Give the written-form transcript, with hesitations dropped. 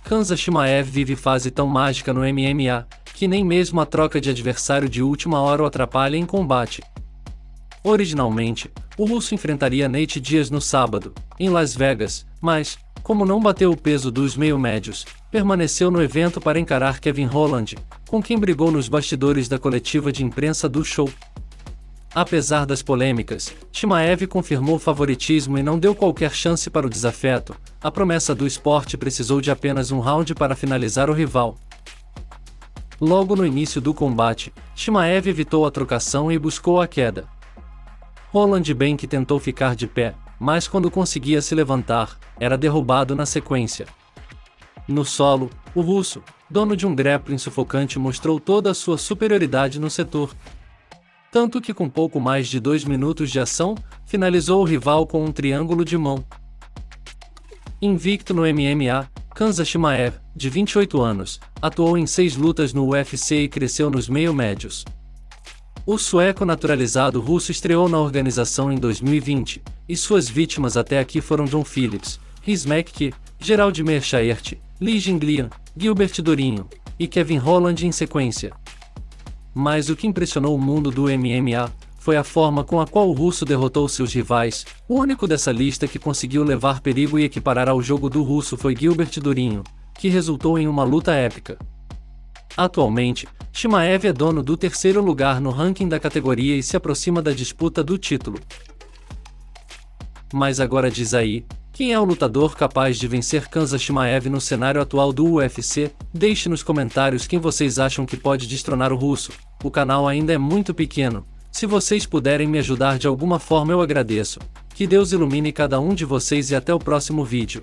Khamzat Chimaev vive fase tão mágica no MMA, que nem mesmo a troca de adversário de última hora o atrapalha em combate. Originalmente, o russo enfrentaria Nate Diaz no sábado, em Las Vegas, mas, como não bateu o peso dos meio-médios, permaneceu no evento para encarar Kevin Holland, com quem brigou nos bastidores da coletiva de imprensa do show. Apesar das polêmicas, Chimaev confirmou favoritismo e não deu qualquer chance para o desafeto. A promessa do esporte precisou de apenas um round para finalizar o rival. Logo no início do combate, Chimaev evitou a trocação e buscou a queda. Holland bem que tentou ficar de pé, mas quando conseguia se levantar, era derrubado na sequência. No solo, o russo, dono de um grappling sufocante, mostrou toda a sua superioridade no setor. Tanto que com pouco mais de 2 minutos de ação, finalizou o rival com um triângulo de mão. Invicto no MMA, Khamzat Chimaev, de 28 anos, atuou em 6 lutas no UFC e cresceu nos meio-médios. O sueco naturalizado russo estreou na organização em 2020, e suas vítimas até aqui foram John Phillips, Rhys McKee, Gerald Meerschaert, Li Jingliang, Gilbert Durinho e Kevin Holland em sequência. Mas o que impressionou o mundo do MMA foi a forma com a qual o russo derrotou seus rivais. O único dessa lista que conseguiu levar perigo e equiparar ao jogo do russo foi Gilbert Durinho, que resultou em uma luta épica. Atualmente, Chimaev é dono do 3º lugar no ranking da categoria e se aproxima da disputa do título. Mas agora diz aí, quem é o lutador capaz de vencer Khamzat Chimaev no cenário atual do UFC? Deixe nos comentários quem vocês acham que pode destronar o russo. O canal ainda é muito pequeno. Se vocês puderem me ajudar de alguma forma eu agradeço. Que Deus ilumine cada um de vocês e até o próximo vídeo.